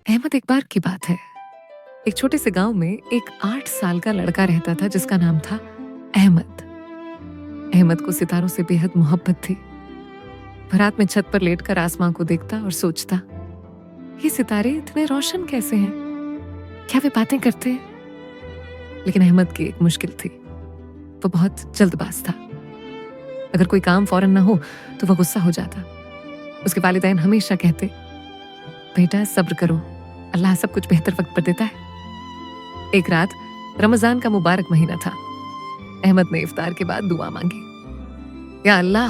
अहमद, एक बार की बात है। एक छोटे से गांव में एक 8 साल का लड़का रहता था जिसका नाम था अहमद। अहमद को सितारों से बेहद मोहब्बत थी। वह रात में छत पर लेटकर आसमां को देखता और सोचता, ये सितारे इतने रोशन कैसे हैं? क्या वे बातें करते हैं? लेकिन अहमद की एक मुश्किल थी। वो बहुत जल्दबाज था। अगर कोई काम फौरन ना हो तो वह गुस्सा हो जाता। उसके वालिदैन हमेशा कहते, बेटा सब्र करो, अल्लाह सब कुछ बेहतर वक्त पर देता है। एक रात रमजान का मुबारक महीना था। अहमद ने इफ्तार के बाद दुआ मांगी, या अल्लाह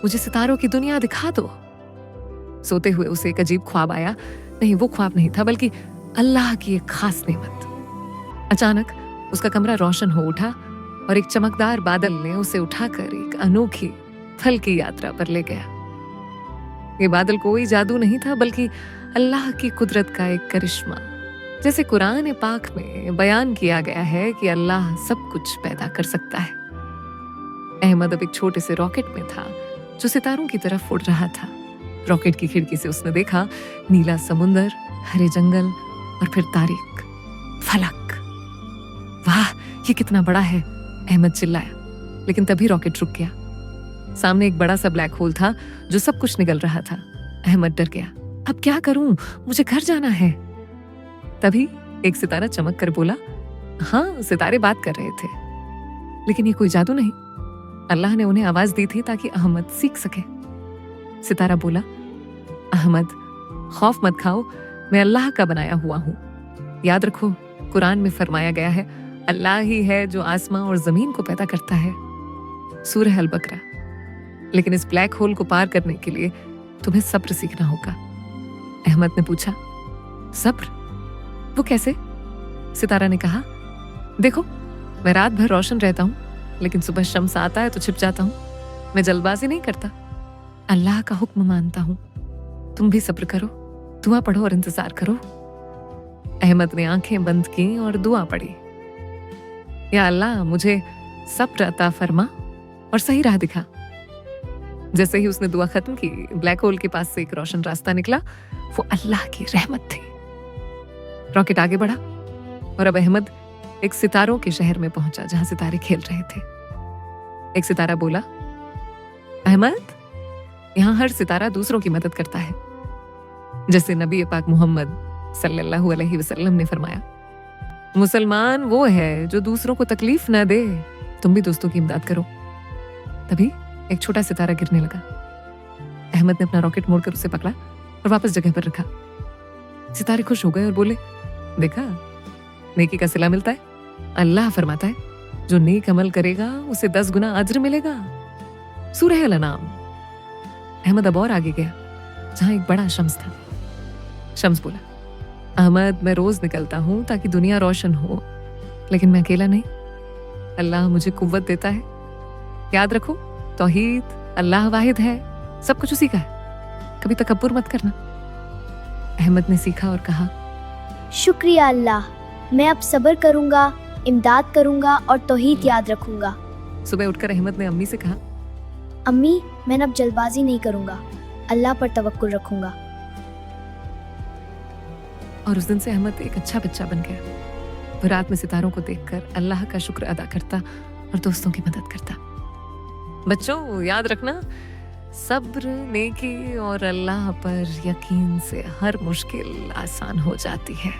मुझे सितारों की दुनिया दिखा दो। सोते हुए उसे एक अजीब ख्वाब आया। नहीं, वो ख्वाब नहीं था, बल्कि अल्लाह की एक खास नेमत। अचानक उसका कमरा रोशन हो उठा और एक चमकदार बादल ने उसे उठाकर एक अनोखी फल की यात्रा पर ले गया। ये बादल कोई जादू नहीं था, बल्कि अल्लाह की कुदरत का एक करिश्मा। जैसे कुरान पाक में बयान किया गया है कि अल्लाह सब कुछ पैदा कर सकता है। अहमद अब एक छोटे से रॉकेट में था जो सितारों की तरफ उड़ रहा था। रॉकेट की खिड़की से उसने देखा नीला समुंदर, हरे जंगल और फिर तारीक, फलक। वाह, ये कितना बड़ा है, अहमद चिल्लाया। लेकिन तभी रॉकेट रुक गया। सामने एक बड़ा सा ब्लैक होल था जो सब कुछ निगल रहा था। अहमद डर गया। अब क्या करूं? मुझे घर जाना है। तभी एक सितारा चमक कर बोला, हाँ, सितारे बात कर रहे थे, लेकिन ये कोई जादू नहीं। अल्लाह ने उन्हें आवाज दी थी ताकि अहमद सीख सके। सितारा बोला, अहमद, खौफ मत खाओ, मैं अल्लाह का बनाया हुआ हूं। याद रखो, कुरान में फरमाया गया है, अल्लाह ही है जो आसमां और जमीन को पैदा करता है। सूरह अल बकरा। लेकिन इस ब्लैक होल को पार करने के लिए तुम्हें सब्र सीखना होगा। अहमद ने पूछा, सब्र? वो कैसे? सितारा ने कहा, देखो, मैं रात भर रोशन रहता हूं, लेकिन सुबह शम्स आता है तो छिप जाता हूं। मैं जल्दबाजी नहीं करता, अल्लाह का हुक्म मानता हूं। तुम भी सब्र करो, दुआ पढ़ो और इंतजार करो। अहमद ने आंखें बंद की और दुआ पढ़ी, या अल्लाह मुझे सब्र अता फरमा और सही राह दिखा। जैसे ही उसने दुआ खत्म की, ब्लैक होल के पास से एक रोशन रास्ता निकला। वो अल्लाह की रहमत थी। रॉकेट आगे बढ़ा और अब अहमद एक सितारों के शहर में पहुंचा जहां सितारे खेल रहे थे। एक सितारा बोला, अहमद, यहां हर सितारा दूसरों की मदद करता है। जैसे नबी पाक मोहम्मद सल्लल्लाहु अलैहि वसल्लम ने फरमाया, मुसलमान वो है जो दूसरों को तकलीफ न दे। तुम भी दोस्तों की इमदाद करो। तभी एक छोटा सितारा गिरने लगा। अहमद ने अपना रॉकेट मोड़कर उसे पकड़ा और वापस जगह पर रखा। सितारे खुश हो गए और बोले, देखा, नेकी का सिला मिलता है। अल्लाह फरमाता है, जो नेक अमल करेगा उसे 10 गुना अज्र मिलेगा। सूरह अल अनाम। अहमद अब और आगे गया जहां एक बड़ा शम्स था। शम्स बोला, अहमद, मैं रोज निकलता हूं ताकि दुनिया रोशन हो, लेकिन मैं अकेला नहीं। अल्लाह मुझे कुव्वत देता है। याद रखो, तौहीद, अल्लाह वाहिद है, सब कुछ उसी का है। कभी तकब्बुर मत करना। अहमद ने सीखा और कहा, शुक्रिया अल्लाह, मैं अब सब्र करूंगा, इमदाद करूंगा और तौहीद याद रखूंगा। सुबह उठकर अहमद ने अम्मी से कहा, अम्मी, मैं अब जल्दबाजी नहीं करूंगा, अल्लाह पर तवक्कुल रखूंगा। और उस दिन से अहमद एक अच्छा बच्चा बन गया। वो रात में सितारों को देखकर अल्लाह का शुक्र अदा करता और दोस्तों की मदद करता। बच्चों, याद रखना, सब्र, नेकी और अल्लाह पर यकीन से हर मुश्किल आसान हो जाती है।